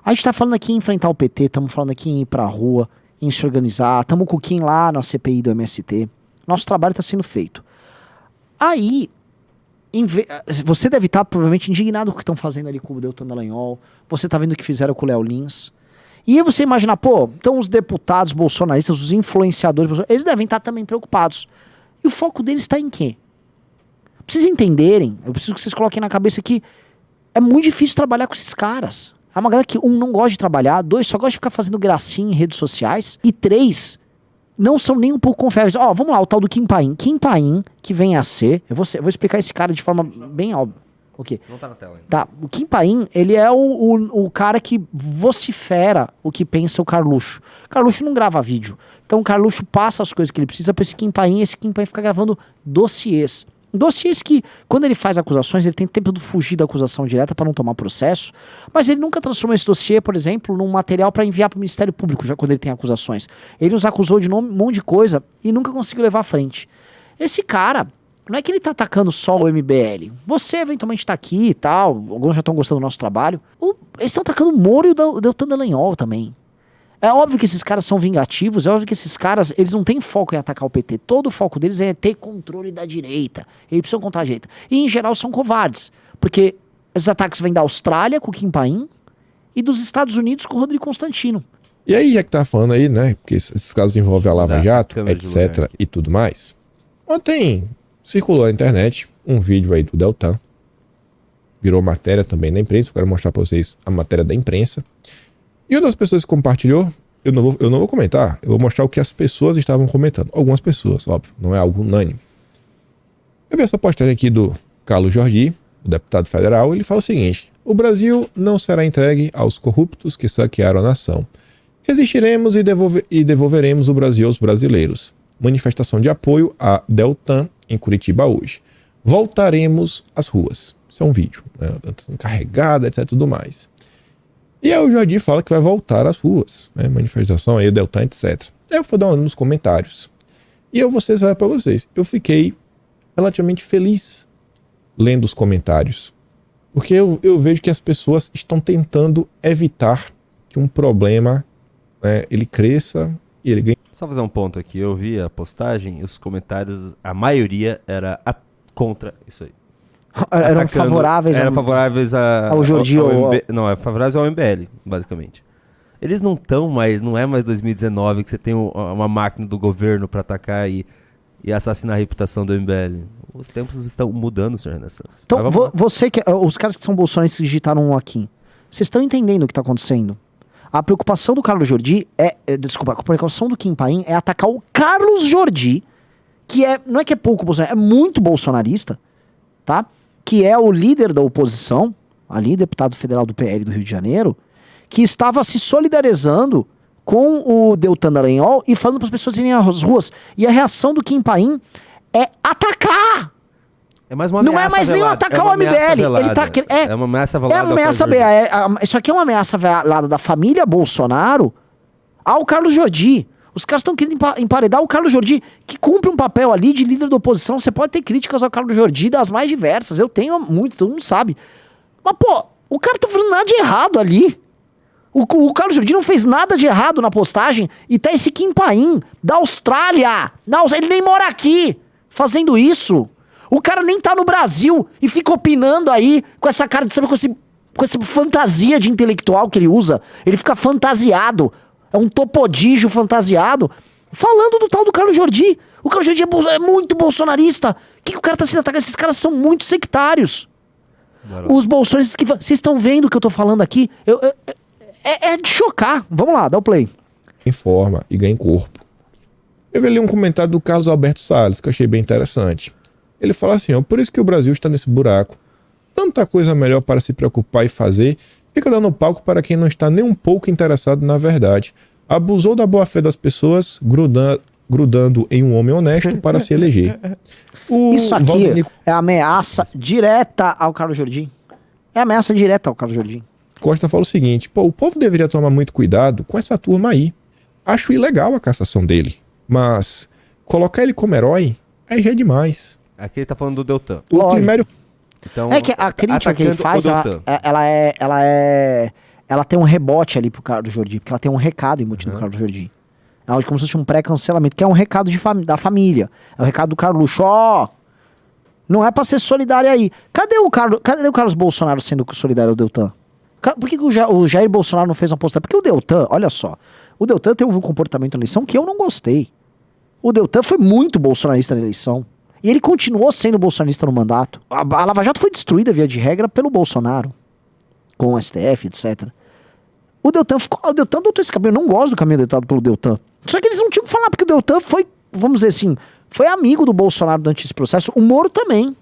A gente tá falando aqui em enfrentar o PT, estamos falando aqui em ir pra rua, em se organizar, estamos com o Kim lá na CPI do MST. Nosso trabalho tá sendo feito. Aí, você deve estar provavelmente indignado com o que estão fazendo ali com o Deltan Dallagnol, você tá vendo o que fizeram com o Léo Lins. E aí você imagina, pô, então os deputados bolsonaristas, os influenciadores, eles devem estar também preocupados. E o foco deles está em quê? Pra vocês entenderem, eu preciso que vocês coloquem na cabeça que é muito difícil trabalhar com esses caras. É uma galera que, não gosta de trabalhar, 2, só gosta de ficar fazendo gracinha em redes sociais, e 3, não são nem um pouco confiáveis. Vamos lá, o tal do Kim Paim. Kim Paim, que vem a ser, eu vou explicar esse cara de forma bem óbvia. Okay. Não tá na tela ainda. Tá, o Kim Paim, ele é o cara que vocifera o que pensa o Carluxo. O Carluxo não grava vídeo. Então o Carluxo passa as coisas que ele precisa pra esse Kim Paim fica gravando dossiês. Dossiês que, quando ele faz acusações, ele tem tempo de fugir da acusação direta para não tomar processo, mas ele nunca transformou esse dossiê, por exemplo, num material para enviar para o Ministério Público, já quando ele tem acusações. Ele nos acusou de um monte de coisa e nunca conseguiu levar à frente. Esse cara, não é que ele tá atacando só o MBL. Você eventualmente tá aqui e tal, alguns já estão gostando do nosso trabalho. Eles estão atacando o Moro e o Deltan Dallagnol também. É óbvio que esses caras são vingativos, é óbvio que esses caras, eles não têm foco em atacar o PT. Todo o foco deles é ter controle da direita. Eles precisam contra a direita. E, em geral, são covardes. Porque esses ataques vêm da Austrália, com o Kim Paim, e dos Estados Unidos, com o Rodrigo Constantino. E aí, já que tá falando aí, né, porque esses casos envolvem a Lava Jato, etc, e tudo mais. Ontem circulou na internet um vídeo aí do Deltan. Virou matéria também na imprensa. Eu quero mostrar pra vocês a matéria da imprensa. E uma das pessoas que compartilhou, eu não vou comentar, eu vou mostrar o que as pessoas estavam comentando. Algumas pessoas, óbvio, não é algo unânime. Eu vi essa postagem aqui do Carlos Jordi, o deputado federal, ele fala o seguinte: o Brasil não será entregue aos corruptos que saquearam a nação. Resistiremos e devolveremos o Brasil aos brasileiros. Manifestação de apoio a Deltan em Curitiba hoje. Voltaremos às ruas. Isso é um vídeo, né? Carregada, etc, tudo mais. E aí o Jordi fala que vai voltar às ruas, né? Manifestação aí, o Deltan, etc. Aí eu vou dar uma olhada nos comentários. E eu vou ser sincero pra vocês, eu fiquei relativamente feliz lendo os comentários. Porque eu vejo que as pessoas estão tentando evitar que um problema, né, ele cresça e ele ganhe. Só fazer um ponto aqui, eu vi a postagem e os comentários, a maioria era contra isso aí. Eram favoráveis ao Jordi não, é favoráveis ao MBL, basicamente. Eles não estão mais, não é mais 2019 que você tem uma máquina do governo para atacar e assassinar a reputação do MBL. Os tempos estão mudando, senhor Renan Santos. Então, os caras que são bolsonaristas que digitaram aqui, vocês estão entendendo o que está acontecendo? A preocupação do Carlos Jordi a preocupação do Kim Paim é atacar o Carlos Jordi, que não é que é pouco bolsonarista, é muito bolsonarista, tá? Que é o líder da oposição, ali, deputado federal do PL do Rio de Janeiro, que estava se solidarizando com o Deltan Dallagnol e falando para as pessoas irem às ruas. E a reação do Kim Paim é atacar! É mais uma ameaça. Não é mais nem atacar o MBL. Ele tá, é uma ameaça velada. É uma ameaça isso aqui é uma ameaça velada da família Bolsonaro ao Carlos Jordi. Os caras estão querendo emparedar o Carlos Jordi, que cumpre um papel ali de líder da oposição. Você pode ter críticas ao Carlos Jordi das mais diversas. Eu tenho muito, todo mundo sabe. Mas, pô, o cara tá fazendo nada de errado ali. O Carlos Jordi não fez nada de errado na postagem. E tá esse Kim Paim, da Austrália. Ele nem mora aqui, fazendo isso. O cara nem tá no Brasil e fica opinando aí com essa cara de, sabe, com essa fantasia de intelectual que ele usa. Ele fica fantasiado. É um topodígio fantasiado, falando do tal do Carlos Jordi. O Carlos Jordi é muito bolsonarista. O que o cara tá sendo atacado? Esses caras são muito sectários. Os bolsonaristas que... Vocês estão vendo o que eu tô falando aqui? É de chocar. Vamos lá, dá o play. Em forma e ganha em corpo. Eu vi ali um comentário do Carlos Alberto Salles, que eu achei bem interessante. Ele fala assim, por isso que o Brasil está nesse buraco. Tanta coisa melhor para se preocupar e fazer... Fica dando palco para quem não está nem um pouco interessado na verdade. Abusou da boa-fé das pessoas, grudando em um homem honesto para se eleger. Isso aqui é ameaça direta ao Carlos Jordi. É ameaça direta ao Carlos Jordi. Costa fala o seguinte, o povo deveria tomar muito cuidado com essa turma aí. Acho ilegal a cassação dele, mas colocar ele como herói, aí já é demais. Aqui ele tá falando do Deltan. O Climério... Então, é que a crítica que ele faz, ela ela tem um rebote ali pro Carlos Jordi, porque ela tem um recado embutido no Carlos Jordi. É como se fosse um pré-cancelamento, que é um recado da família. É o recado do Carluxo. Não é pra ser solidário aí. Cadê o Carlos Bolsonaro sendo solidário ao Deltan? Por que o Jair Bolsonaro não fez uma postagem? Porque o Deltan, olha só, o Deltan teve um comportamento na eleição que eu não gostei. O Deltan foi muito bolsonarista na eleição. E ele continuou sendo bolsonarista no mandato. A Lava Jato foi destruída, via de regra, pelo Bolsonaro. Com o STF, etc. O Deltan adotou esse caminho. Eu não gosto do caminho adotado pelo Deltan. Só que eles não tinham que falar, porque o Deltan foi, vamos dizer assim, foi amigo do Bolsonaro durante esse processo. O Moro também. O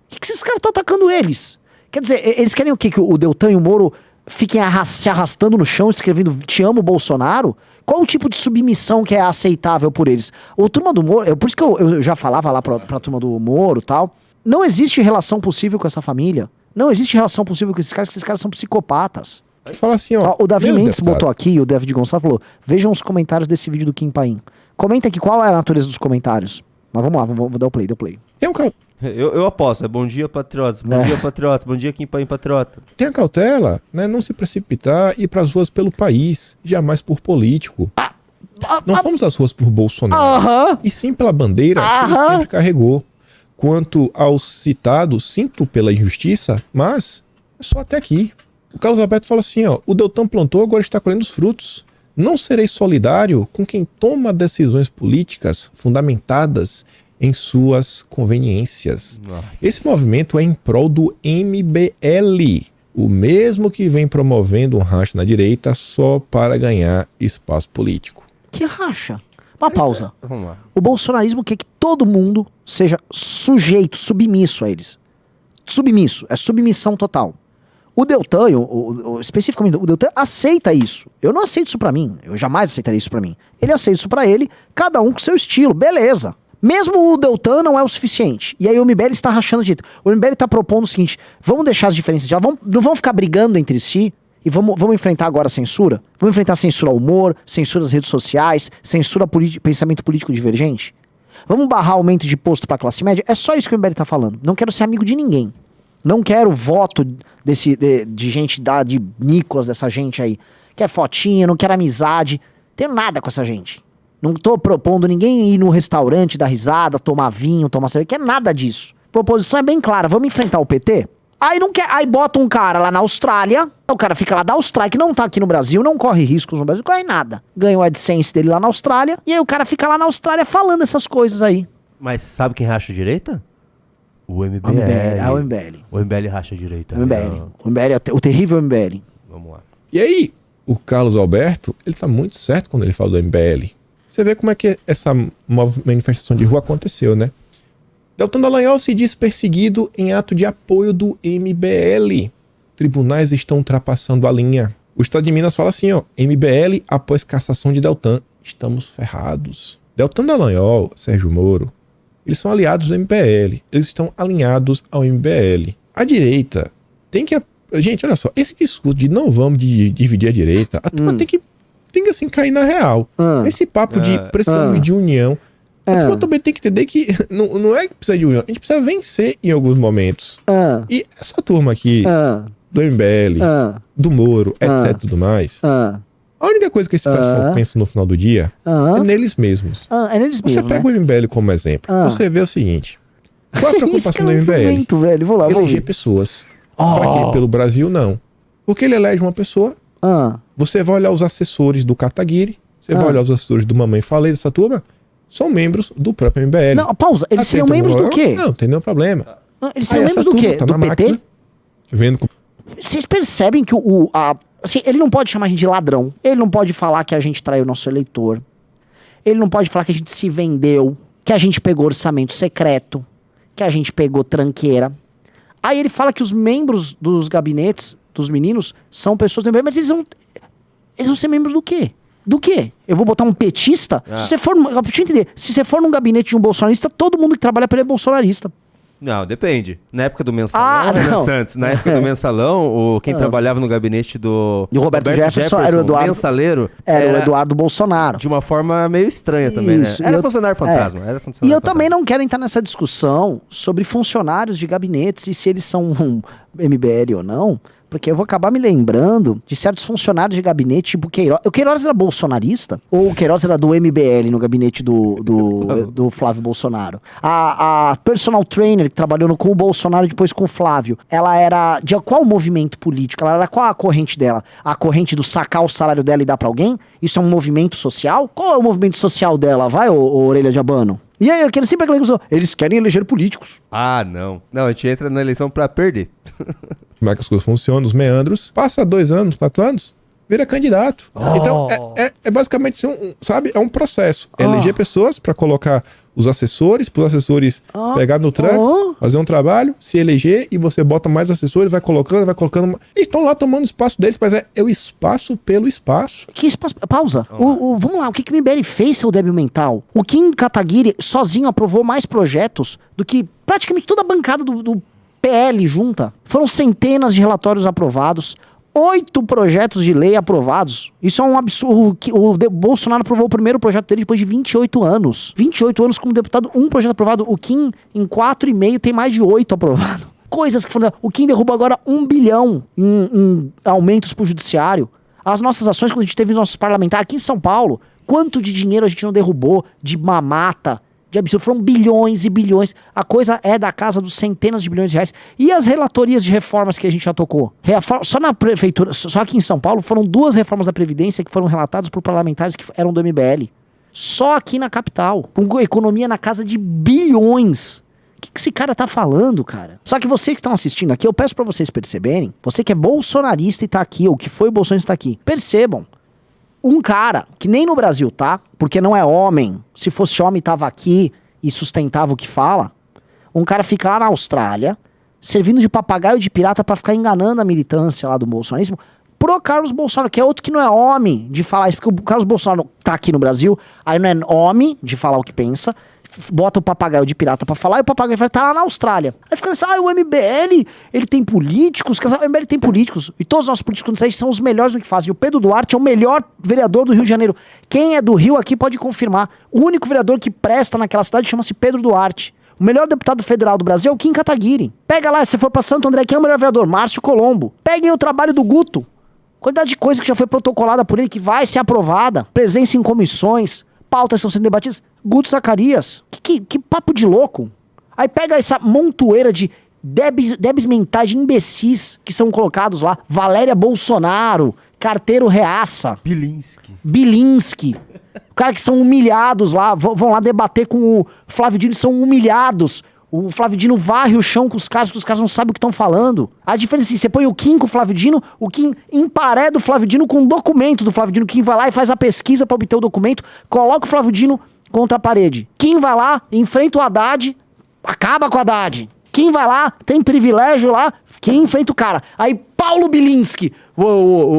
que esses caras estão atacando eles? Quer dizer, eles querem o quê? Que o Deltan e o Moro fiquem se arrastando no chão, escrevendo "Te amo, Bolsonaro"? Qual o tipo de submissão que é aceitável por eles? O turma do Moro, por isso que eu já falava lá pra turma do Moro e tal, não existe relação possível com essa família. Não existe relação possível com esses caras são psicopatas. Fala assim, ó. O Davi Mendes botou aqui, o David Gonçalves falou: vejam os comentários desse vídeo do Kim Paim. Comenta aqui qual é a natureza dos comentários. Mas vamos lá, vou dar o play, Tem um Eu aposto, é bom dia, patriotas, bom dia, patriota, bom dia, Kim Paim, patriota. Tenha cautela, né? Não se precipitar e ir pras ruas pelo país, jamais por político. Não fomos às ruas por Bolsonaro, e sim pela bandeira que ele sempre carregou. Quanto ao citado, sinto pela injustiça, mas é só até aqui. O Carlos Alberto fala assim, ó, o Deltan plantou, agora está colhendo os frutos. Não serei solidário com quem toma decisões políticas fundamentadas em suas conveniências. Nossa. Esse movimento é em prol do MBL, o mesmo que vem promovendo um racha na direita só para ganhar espaço político. Que racha? Uma pausa. Vamos lá. O bolsonarismo quer que todo mundo seja sujeito, submisso a eles. Submisso, é submissão total. O Deltan, especificamente o Deltan, aceita isso. Eu não aceito isso pra mim. Eu jamais aceitaria isso pra mim. Ele aceita isso pra ele, cada um com seu estilo, beleza. Mesmo o Deltan não é o suficiente. E aí o MBL está rachando de jeito. O MBL está propondo o seguinte: vamos deixar as diferenças de lá, não vamos ficar brigando entre si e vamos enfrentar agora a censura? Vamos enfrentar a censura ao humor, censura às redes sociais, censura a pensamento político divergente? Vamos barrar aumento de imposto para a classe média? É só isso que o MBL está falando. Não quero ser amigo de ninguém. Não quero voto de gente de Nicolas, dessa gente aí. Quer fotinha, não quero amizade. Tenho nada com essa gente. Não tô propondo ninguém ir no restaurante dar risada, tomar vinho, tomar cerveja. Quer nada disso. A proposição é bem clara. Vamos enfrentar o PT? Aí não quer. Aí bota um cara lá na Austrália. O cara fica lá da Austrália, que não tá aqui no Brasil, não corre riscos no Brasil, não corre nada. Ganha o AdSense dele lá na Austrália. E aí o cara fica lá na Austrália falando essas coisas aí. Mas sabe quem racha a direita? O MBL. O MBL. O MBL racha a direita. O MBL. O MBL, o terrível MBL. Vamos lá. E aí, o Carlos Alberto, ele tá muito certo quando ele fala do MBL. Você vê como é que essa manifestação de rua aconteceu, né? Deltan Dallagnol se diz perseguido em ato de apoio do MBL. Tribunais estão ultrapassando a linha. O Estado de Minas fala assim, ó, MBL após cassação de Deltan. Estamos ferrados. Deltan Dallagnol, Sérgio Moro, eles são aliados do MBL. Eles estão alinhados ao MBL. A direita tem que... Gente, olha só, esse discurso de não vamos dividir a direita, a turma tem que assim cair na real. Esse papo de precisamos de união. A turma também tem que entender que não é que precisa de união, a gente precisa vencer em alguns momentos. E essa turma aqui, do MBL, do Moro, etc e tudo mais, a única coisa que esse pessoal pensa no final do dia é neles mesmos. É neles mesmos, você pega o MBL como exemplo, você vê o seguinte, qual a preocupação do MBL? Velho. Vou lá, eleger pessoas. Para quê? Pelo Brasil, não. Porque ele elege uma pessoa, você vai olhar os assessores do Kataguiri, você vai olhar os assessores do Mamãe Falei, dessa turma, são membros do próprio MBL. Não, pausa. Eles seriam membros do quê? Não tem nenhum problema. Eles seriam membros do quê? Tá do PT? Máquina, vendo com... Vocês percebem que assim, ele não pode chamar a gente de ladrão. Ele não pode falar que a gente traiu o nosso eleitor. Ele não pode falar que a gente se vendeu, que a gente pegou orçamento secreto, que a gente pegou tranqueira. Aí ele fala que os membros dos gabinetes dos meninos são pessoas do MBL, mas eles vão ser membros do quê? Do quê? Eu vou botar um petista? Se você for, deixa eu entender, se você for num gabinete de um bolsonarista, todo mundo que trabalha para ele é bolsonarista. Não, depende. Na época do Mensalão, Santos, na época do Mensalão, quem trabalhava no gabinete do Roberto Jefferson era o Eduardo, mensaleiro, era o Eduardo Bolsonaro. De uma forma meio estranha também, Isso, né? Era funcionário fantasma. Era funcionário e eu fantasma. também não quero entrar nessa discussão sobre funcionários de gabinetes e se eles são um MBL ou não, porque eu vou acabar me lembrando de certos funcionários de gabinete, tipo Queiroz. O Queiroz era bolsonarista? Ou o Queiroz era do MBL no gabinete do Flávio Bolsonaro? A personal trainer que trabalhou com o Bolsonaro e depois com o Flávio, ela era de qual movimento político? Ela era qual a corrente dela? A corrente do sacar o salário dela e dar pra alguém? Isso é um movimento social? Qual é o movimento social dela? Vai, ô orelha de abano? E aí, sempre aquele que eles querem eleger políticos. Ah, não. Não, a gente entra na eleição pra perder. Como é que as coisas funcionam, os meandros. Passa 2 anos, 4 anos, vira candidato. Então, é basicamente, sabe, é um processo. Eleger pessoas pra colocar os assessores, para os assessores pegar no tranco, fazer um trabalho, se eleger, e você bota mais assessores, vai colocando. E estão lá tomando espaço deles, mas é o espaço pelo espaço. Que espaço? Pausa. Vamos lá, o que o MBL fez, seu débil mental? O Kim Kataguiri sozinho aprovou mais projetos do que praticamente toda a bancada do PL junta. Foram centenas de relatórios aprovados, 8 projetos de lei aprovados. Isso é um absurdo. O Bolsonaro aprovou o primeiro projeto dele depois de 28 anos. 28 anos como deputado, um projeto aprovado. O Kim, em 4,5, tem mais de 8 aprovados. Coisas que foram... O Kim derrubou agora 1 bilhão em aumentos pro judiciário. As nossas ações, quando a gente teve os nossos parlamentares aqui em São Paulo, quanto de dinheiro a gente não derrubou de mamata, de absurdo, foram bilhões e bilhões. A coisa é da casa dos centenas de bilhões de reais. E as relatorias de reformas que a gente já tocou? Só na prefeitura, só aqui em São Paulo, foram 2 reformas da Previdência que foram relatadas por parlamentares que eram do MBL. Só aqui na capital. Com economia na casa de bilhões. O que esse cara tá falando, cara? Só que vocês que estão assistindo aqui, eu peço pra vocês perceberem, você que é bolsonarista e tá aqui, ou que foi bolsonarista e tá aqui, percebam. Um cara, que nem no Brasil, tá? Porque não é homem. Se fosse homem, tava aqui e sustentava o que fala. Um cara fica lá na Austrália, servindo de papagaio de pirata pra ficar enganando a militância lá do bolsonarismo, pro Carlos Bolsonaro, que é outro que não é homem de falar isso. Porque o Carlos Bolsonaro tá aqui no Brasil, aí não é homem de falar o que pensa, bota o papagaio de pirata pra falar, e o papagaio tá lá na Austrália. Aí fica assim, o MBL, ele tem políticos, o MBL tem políticos, e todos os nossos políticos são os melhores do que fazem. E o Pedro Duarte é o melhor vereador do Rio de Janeiro. Quem é do Rio aqui pode confirmar. O único vereador que presta naquela cidade chama-se Pedro Duarte. O melhor deputado federal do Brasil é o Kim Kataguiri. Pega lá, se for pra Santo André, quem é o melhor vereador? Márcio Colombo. Peguem o trabalho do Guto. Quantidade de coisa que já foi protocolada por ele, que vai ser aprovada. Presença em comissões, pautas estão sendo debatidas. Guto Zacarias. Que papo de louco. Aí pega essa montoeira de débeis mentais, de imbecis que são colocados lá. Valéria Bolsonaro, carteiro reaça. Bilinski. O cara que são humilhados lá, vão lá debater com o Flávio Dino, são humilhados. O Flávio Dino varre o chão com os caras, porque os caras não sabem o que estão falando. A diferença é assim, você põe o Kim com o Flávio Dino, o Kim empareda o Flávio Dino com um documento do Flávio Dino. Kim vai lá e faz a pesquisa pra obter o documento, coloca o Flávio Dino contra a parede. Kim vai lá, enfrenta o Haddad, acaba com o Haddad. Kim vai lá, tem privilégio lá, quem enfrenta o cara. Aí Paulo Bilinski,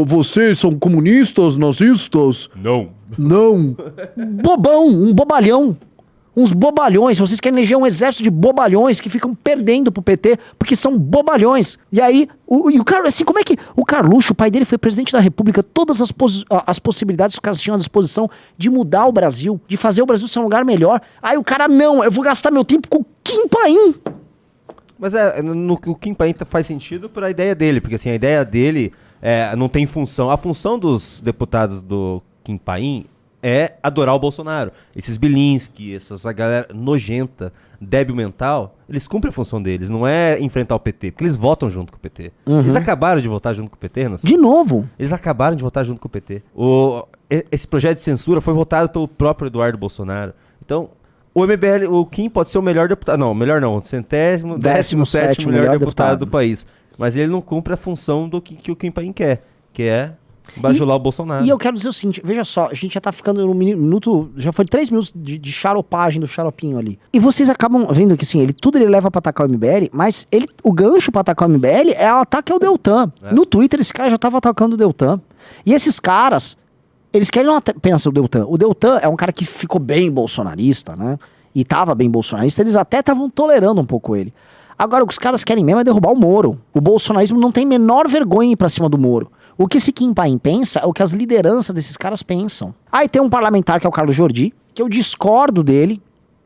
vocês são comunistas, nazistas? Não. Bobão, um bobalhão. Uns bobalhões, vocês querem eleger um exército de bobalhões que ficam perdendo pro PT, porque são bobalhões. E aí, o cara, assim, como é que o Carluxo, o pai dele foi presidente da República, todas as possibilidades que os caras tinham à disposição de mudar o Brasil, de fazer o Brasil ser um lugar melhor. Aí o cara, não, eu vou gastar meu tempo com o Kim Paim. Mas o Kim Paim faz sentido para a ideia dele, porque assim, a ideia dele não tem função. A função dos deputados do Kim Paim é adorar o Bolsonaro. Esses Bilinski, essa galera nojenta, débil mental, eles cumprem a função deles, não é enfrentar o PT, porque eles votam junto com o PT. Uhum. Eles acabaram de votar junto com o PT, Renan? De novo? Eles acabaram de votar junto com o PT. Esse projeto de censura foi votado pelo próprio Eduardo Bolsonaro. Então, o MBL, o Kim pode ser o melhor deputado, não, melhor não, o 17º melhor deputado do país. Mas ele não cumpre a função do que o Kim Paim quer, que é bajular o Bolsonaro. E eu quero dizer o seguinte, veja só, a gente já tá ficando no minuto, já foi 3 minutos de xaropagem do xaropinho ali. E vocês acabam vendo que assim, ele leva pra atacar o MBL, mas o gancho pra atacar o MBL é o ataque ao Deltan. No Twitter esse cara já tava atacando o Deltan. E esses caras, eles querem não apenas o Deltan. O Deltan é um cara que ficou bem bolsonarista, né? E tava bem bolsonarista, eles até estavam tolerando um pouco ele. Agora o que os caras querem mesmo é derrubar o Moro. O bolsonarismo não tem menor vergonha em ir pra cima do Moro. O que esse Kim Paim pensa é o que as lideranças desses caras pensam. Aí tem um parlamentar que é o Carlos Jordi, que eu discordo dele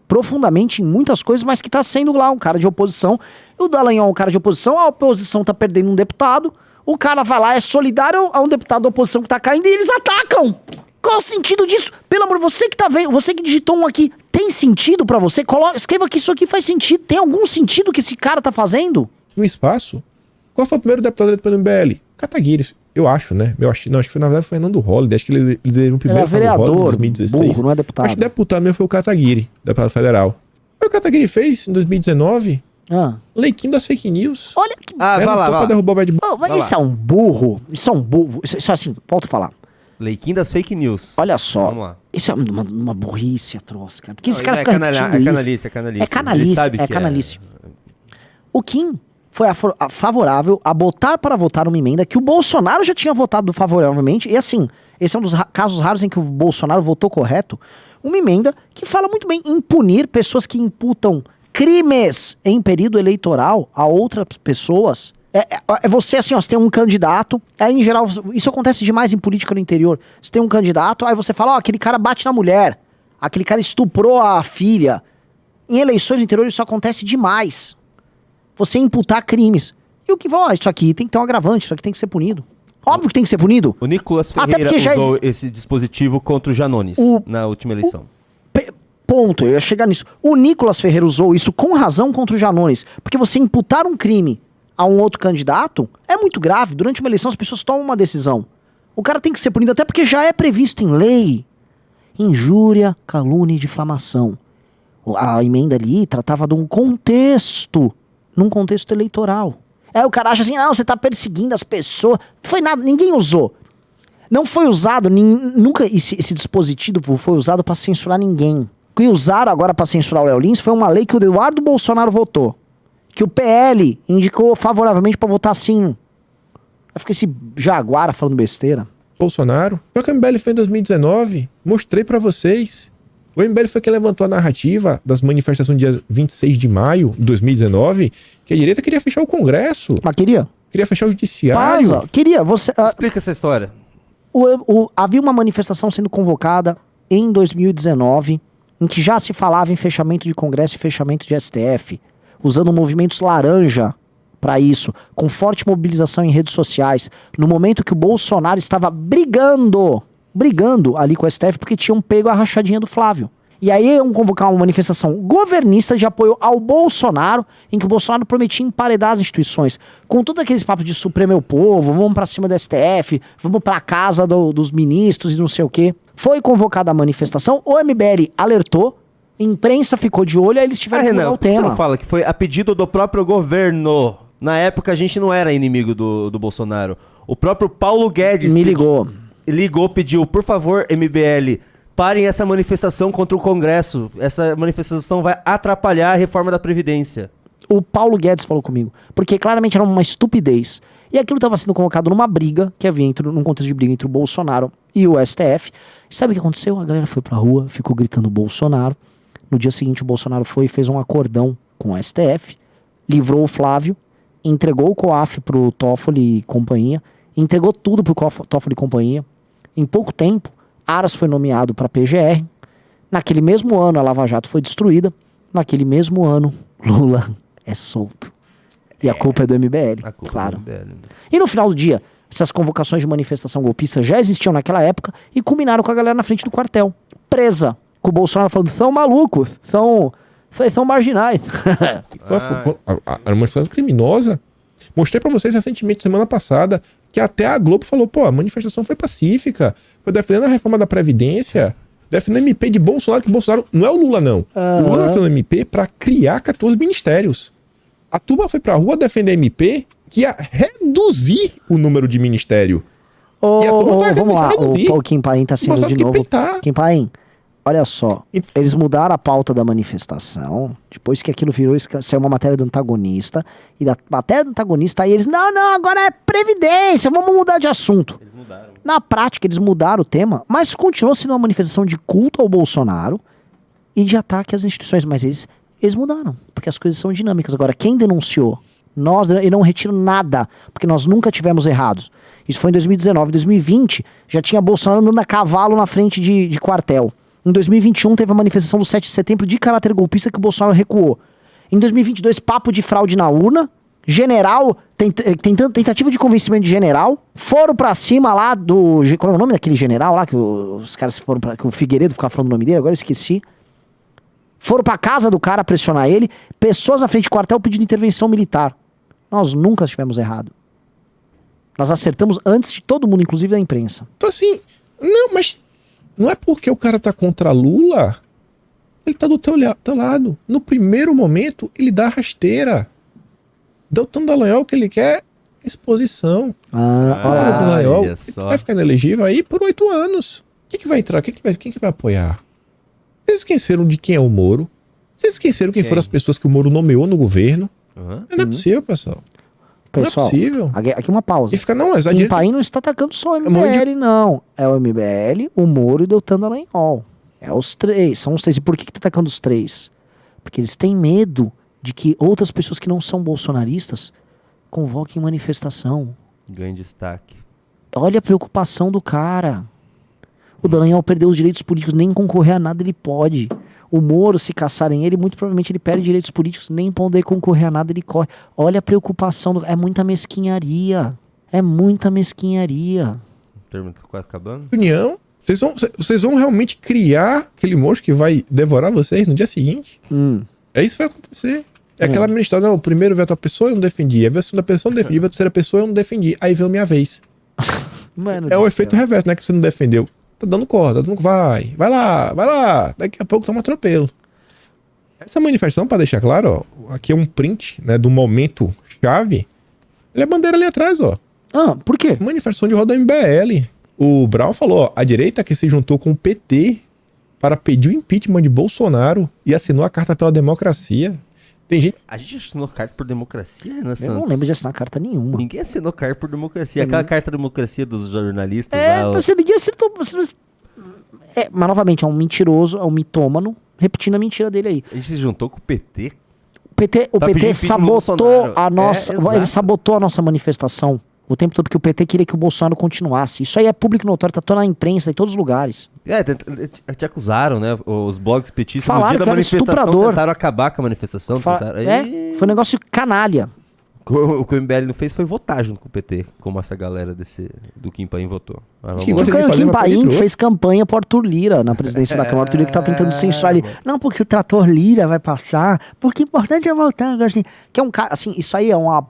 profundamente em muitas coisas, mas que tá sendo lá um cara de oposição. E o Dallagnol é um cara de oposição, a oposição tá perdendo um deputado, O cara vai lá, é solidário a um deputado da oposição que tá caindo e eles atacam. Qual o sentido disso? Pelo amor, você que tá vendo, você que digitou um aqui, tem sentido pra você? Escreva que isso aqui faz sentido. Tem algum sentido que esse cara tá fazendo? No espaço. Qual foi o primeiro deputado eleito pelo MBL? Kataguiri, eu acho, né? Acho que na verdade foi Fernando Holliday. Acho que eles eram o primeiro vereador, em 2016. burro, não é deputado. Acho que deputado mesmo foi o Kataguiri, deputado federal. O que o Kataguiri fez em 2019? Leiquinho das fake news. Olha que... vai lá. Pra derrubar o Bad Bunny. Mas isso é um burro. Isso é um burro. Isso é assim, volto a falar. Leiquinho das fake news. Olha só. Vamos lá. Isso é uma burrice atroz, cara. Porque esse cara é fica repetindo isso. É canalice. É canalice, é canalice. O Kim foi favorável a botar para votar uma emenda que o Bolsonaro já tinha votado favoravelmente. E assim, esse é um dos casos raros em que o Bolsonaro votou correto. Uma emenda que fala muito bem em punir pessoas que imputam crimes em período eleitoral a outras pessoas. É você assim, ó, você tem um candidato, aí em geral, isso acontece demais em política no interior. Você tem um candidato, aí você fala, ó, aquele cara bate na mulher, aquele cara estuprou a filha. Em eleições no interior isso acontece demais. Você imputar crimes. E o que vai, isso aqui tem que ter um agravante, isso aqui tem que ser punido. Óbvio que tem que ser punido. O Nicolas Ferreira usou esse dispositivo contra o Janones na última eleição. Ponto, eu ia chegar nisso. O Nicolas Ferreira usou isso com razão contra o Janones, porque você imputar um crime a um outro candidato é muito grave. Durante uma eleição as pessoas tomam uma decisão. O cara tem que ser punido até porque já é previsto em lei. Injúria, calúnia e difamação. A emenda ali tratava de um contexto, num contexto eleitoral. Aí o cara acha assim, não, você tá perseguindo as pessoas. Não foi nada, ninguém usou. Não foi usado, nunca esse dispositivo foi usado pra censurar ninguém. O que usaram agora pra censurar o Léo Lins foi uma lei que o Eduardo Bolsonaro votou. Que o PL indicou favoravelmente pra votar sim. Aí fica esse jaguara falando besteira. Bolsonaro. O que o MBL fez em 2019, mostrei pra vocês. O MBL foi quem levantou a narrativa das manifestações do dia 26 de maio de 2019, que a direita queria fechar o Congresso. Mas queria? Queria fechar o judiciário. Mas, queria. Explica essa história. Havia uma manifestação sendo convocada em 2019, em que já se falava em fechamento de Congresso e fechamento de STF, usando movimentos laranja para isso, com forte mobilização em redes sociais, no momento que o Bolsonaro estava brigando ali com o STF, porque tinham pego a rachadinha do Flávio. E aí iam convocar uma manifestação governista de apoio ao Bolsonaro, em que o Bolsonaro prometia emparedar as instituições. Com todos aqueles papos de Supremo é o povo, vamos pra cima do STF, vamos pra casa dos ministros e não sei o quê. Foi convocada a manifestação, o MBL alertou, a imprensa ficou de olho, aí eles tiveram que mudar o tema. Você não fala que foi a pedido do próprio governo? Na época a gente não era inimigo do Bolsonaro. O próprio Paulo Guedes ligou, pediu, por favor, MBL, parem essa manifestação contra o Congresso. Essa manifestação vai atrapalhar a reforma da Previdência. O Paulo Guedes falou comigo, porque claramente era uma estupidez. E aquilo estava sendo convocado numa briga, que havia num contexto de briga entre o Bolsonaro e o STF. E sabe o que aconteceu? A galera foi pra rua, ficou gritando Bolsonaro. No dia seguinte o Bolsonaro foi e fez um acordão com o STF, livrou o Flávio, entregou o COAF pro Toffoli e companhia, entregou tudo pro Toffoli e companhia. Em pouco tempo, Aras foi nomeado para PGR. Naquele mesmo ano, a Lava Jato foi destruída. Naquele mesmo ano, Lula é solto. E a culpa é do MBL, claro. E no final do dia, essas convocações de manifestação golpista já existiam naquela época e culminaram com a galera na frente do quartel, presa. Com o Bolsonaro falando, são malucos, são marginais. A manifestação criminosa. Mostrei pra vocês recentemente, semana passada, que até a Globo falou, pô, a manifestação foi pacífica, foi defendendo a reforma da Previdência, defendendo o MP de Bolsonaro, que o Bolsonaro não é o Lula, não. O Lula defendeu o MP pra criar 14 ministérios. A turma foi pra rua defender MP que ia reduzir o número de ministério. E a turma vamos lá, o Kim Paim tá sendo de novo. Kim Paim, olha só, eles mudaram a pauta da manifestação, depois que aquilo virou, saiu uma matéria do Antagonista, e da matéria do Antagonista, aí eles, não, agora é Previdência, vamos mudar de assunto. Eles mudaram. Na prática, eles mudaram o tema, mas continuou sendo uma manifestação de culto ao Bolsonaro e de ataque às instituições, mas eles mudaram, porque as coisas são dinâmicas. Agora, quem denunciou? Eu não retiro nada, porque nós nunca tivemos errados. Isso foi em 2019, 2020, já tinha Bolsonaro andando a cavalo na frente de quartel. Em 2021 teve a manifestação do 7 de setembro de caráter golpista que o Bolsonaro recuou. Em 2022, papo de fraude na urna, General, tentativa de convencimento de general, foram pra cima lá do... Qual é o nome daquele general lá, que os caras foram pra... Que o Figueiredo ficava falando o nome dele, agora eu esqueci. Foram pra casa do cara pressionar ele, pessoas na frente do quartel pedindo intervenção militar. Nós nunca estivemos errado. Nós acertamos antes de todo mundo, inclusive da imprensa. Então assim, não, mas não é porque o cara tá contra Lula, ele tá do teu lado. No primeiro momento, ele dá rasteira. Deltan Dallagnol, o que ele quer é exposição. Olha Deltan Dallagnol, ele só. vai ficar inelegível aí por 8 anos. Quem que vai entrar? Quem que vai apoiar? Vocês esqueceram de quem é o Moro? Vocês esqueceram quem foram as pessoas que o Moro nomeou no governo? Não é possível, pessoal. Pessoal, não é possível. aqui uma pausa. E fica, não, mas a Kim direita... Paim não está atacando só o MBL, não. É o MBL, o Moro e o Deltan Dallagnol. É os três, são os três. E por que tá atacando os três? Porque eles têm medo de que outras pessoas que não são bolsonaristas convoquem manifestação. Ganhe destaque. Olha a preocupação do cara. O Dallagnol perdeu os direitos políticos, nem concorrer a nada ele pode. O Moro, se caçarem ele, muito provavelmente ele perde direitos políticos, nem poder concorrer a nada ele corre. Olha a preocupação do... É muita mesquinharia. É muita mesquinharia. O termo tá quase acabando? União, vocês vão realmente criar aquele monstro que vai devorar vocês no dia seguinte? É isso que vai acontecer. É aquela ministra, não, primeiro veio a tua pessoa eu não defendi, aí veio a segunda pessoa eu não defendi, veio a terceira pessoa eu não defendi, aí veio a minha vez. Mano É o do efeito céu. reverso, né? Que você não defendeu. Tá dando corda, vai lá, daqui a pouco toma atropelo. Essa manifestação, pra deixar claro, ó, aqui é um print, né, do momento chave. Ele é a bandeira ali atrás, ó. Por quê? Manifestação de roda MBL. O Brown falou, ó, a direita que se juntou com o PT para pedir o impeachment de Bolsonaro e assinou a Carta pela Democracia. Tem gente... A gente assinou carta por democracia, Renan Santos? Eu não lembro de assinar carta nenhuma. Ninguém assinou carta por democracia. Aquela carta da democracia dos jornalistas lá. Você ninguém acertou. Mas novamente, é um mentiroso, é um mitômano, repetindo a mentira dele aí. A gente se juntou com o PT. O PT Pra pedir impeachment do sabotou Bolsonaro. a nossa. Exato. Ele sabotou a nossa manifestação o tempo todo, porque o PT queria que o Bolsonaro continuasse. Isso aí é público notório, tá toda na imprensa, em todos os lugares. Te acusaram, né? Os blogs petistas no Falaram dia da que era manifestação estuprador. tentaram acabar com a manifestação. Foi um negócio canalha. O que o MBL não fez foi votar junto com o PT, como essa galera do Kim Paim votou. Que O gosta de fazer Kim uma Paim patroa. fez campanha pro Arthur Lira na presidência da Câmara. O Arthur Lira que tá tentando censurar ele. Não, porque o trator Lira vai passar, porque o importante é voltar. Assim, que é um cara, assim, isso aí é uma...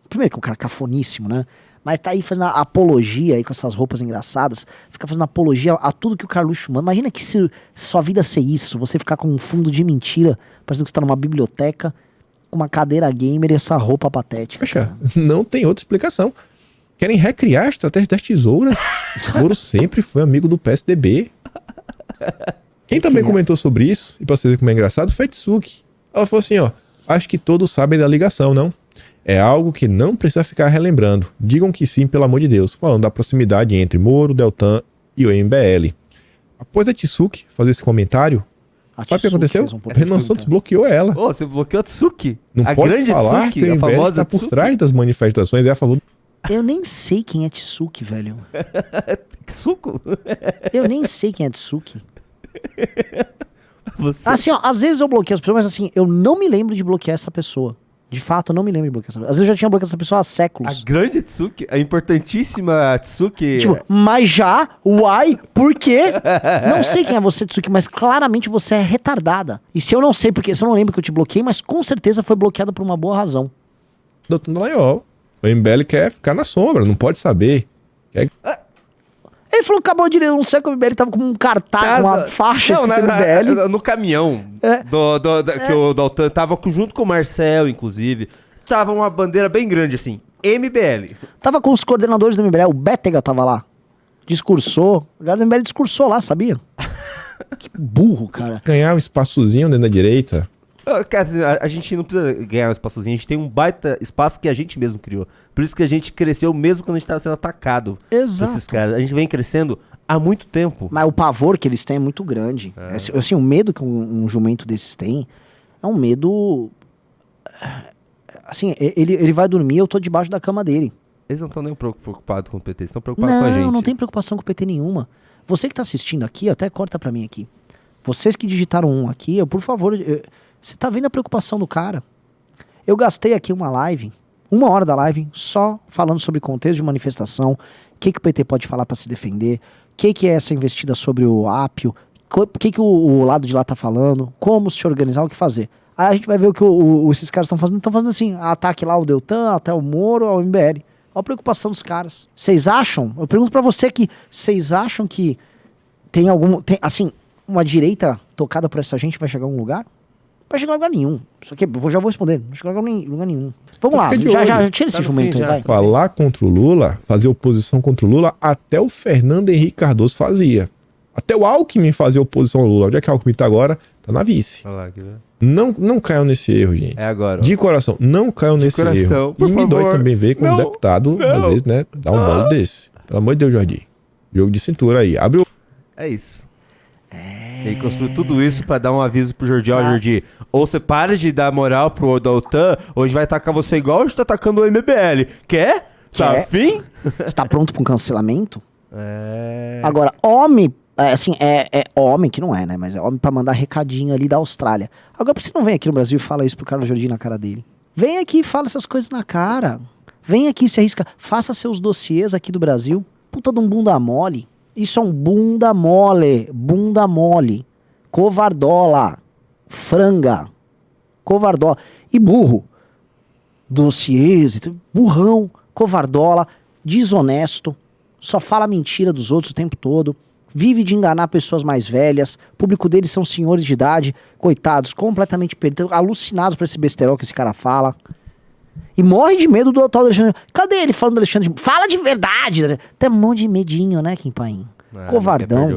Primeiro que é um cara cafoníssimo, né? Mas tá aí fazendo apologia aí com essas roupas engraçadas, fica fazendo apologia a tudo que o Carluxo manda. Imagina que se sua vida ser isso, você ficar com um fundo de mentira, parecendo que você tá numa biblioteca, com uma cadeira gamer e essa roupa patética. Poxa, não tem outra explicação. Querem recriar a estratégia das tesouras. Moro sempre foi amigo do PSDB. Quem também comentou sobre isso, e pra você ver como é engraçado, foi a Tsuki. Ela falou assim, ó, acho que todos sabem da ligação, não? É algo que não precisa ficar relembrando. Digam que sim, pelo amor de Deus. Falando da proximidade entre Moro, Deltan e o MBL. Após a Tsuki fazer esse comentário, sabe o que aconteceu? Renan Santos bloqueou ela. Você bloqueou a Tsuki. Não a pode grande falar Tsuki, que o a MBL famosa está por Tsuki. trás das manifestações e é a favor... Eu nem sei quem é Tsuki, velho. Que suco? Eu nem sei quem é Tsuki. Você... Assim, ó, às vezes eu bloqueio as pessoas, mas assim, eu não me lembro de bloquear essa pessoa. De fato, eu não me lembro de bloquear essa pessoa. Às vezes eu já tinha bloqueado essa pessoa há A séculos. grande Tsuki, a importantíssima Tsuki. Tipo, mas já? Uai? Por quê? Não sei quem é você, Tsuki, mas claramente você é retardada. E se eu não sei, porque se eu não lembro que eu te bloqueei, mas com certeza foi bloqueada por uma boa razão. Doutor Dallagnol. O MBL quer ficar na sombra, não pode saber. Ele falou que acabou de ler, não sei que o MBL tava com um cartaz, uma faixa Não, escrito MBL. no caminhão. É. Que o Daltan tava junto com o Marcel, inclusive. Tava uma bandeira bem grande assim. MBL. Tava com os coordenadores do MBL, o Bétega tava lá. Discursou. O galera do MBL discursou lá, sabia? Que burro, cara. Ganhar um espaçozinho dentro da direita. Cara, assim, a gente não precisa ganhar um espaçozinho, a gente tem um baita espaço que a gente mesmo criou. Por isso que a gente cresceu mesmo quando a gente tava sendo atacado. Exato. Por esses caras. A gente vem crescendo há muito tempo. Mas o pavor que eles têm é muito grande. Assim, o medo que um jumento desses tem é um medo... Assim, ele vai dormir, eu tô debaixo da cama dele. Eles não estão nem preocupados com o PT, eles estão preocupados com a gente. Não tem preocupação com o PT nenhuma. Você que tá assistindo aqui, até corta pra mim aqui. Vocês que digitaram um aqui, por favor... Você tá vendo a preocupação do cara? Eu gastei aqui uma live 1 hora da live só falando sobre contexto de manifestação, o que o PT pode falar para se defender, o que é essa investida sobre o Ápio, o que o lado de lá tá falando, como se organizar, o que fazer. Aí a gente vai ver o que esses caras estão fazendo. Estão fazendo assim, ataque lá ao Deltan, até o Moro, ao MBL. Olha a preocupação dos caras. Vocês acham, eu pergunto pra você aqui, vocês acham que tem assim, uma direita tocada por essa gente vai chegar a algum lugar? Não vai chegar a lugar nenhum. Isso aqui, já vou responder, não vai chegar a lugar nenhum. Vamos lá, já tira esse jumento aí, vai. Falar contra o Lula, fazer oposição contra o Lula, até o Fernando Henrique Cardoso fazia. Até o Alckmin fazia oposição ao Lula. Onde é que o Alckmin tá agora? Tá na vice. Olha lá, que não caiam nesse erro, gente. É agora. De coração, não caiam nesse erro. E me dói também ver como um deputado, às vezes, né, dá um bolo desse. Pelo amor de Deus, Jordi. Jogo de cintura aí. Abre o... É isso. Ele construiu tudo isso pra dar um aviso pro Jordi. Ó, Jordi, ou você para de dar moral pro Deltan, ou a gente vai atacar você igual a gente tá atacando o MBL. Quer? Tá afim? Você tá pronto pra um cancelamento? É... Agora, homem... assim, é homem, que não é, né? Mas é homem pra mandar recadinho ali da Austrália. Agora, por que você não vem aqui no Brasil e fala isso pro Carlos Jordi na cara dele? Vem aqui e fala essas coisas na cara. Vem aqui e se arrisca. Faça seus dossiês aqui do Brasil. Puta de um bunda mole. Isso é um bunda mole. Bunda mole. Covardola. Franga. Covardola. E burro. Dossiês. Burrão. Covardola. Desonesto. Só fala mentira dos outros o tempo todo. Vive de enganar pessoas mais velhas. O público deles são senhores de idade. Coitados, completamente perdidos, alucinados por esse besterol que esse cara fala. E morre de medo do tal Alexandre. Cadê ele falando do Alexandre? Fala de verdade! Tem um monte de medinho, né, Kim Paim? Covardão.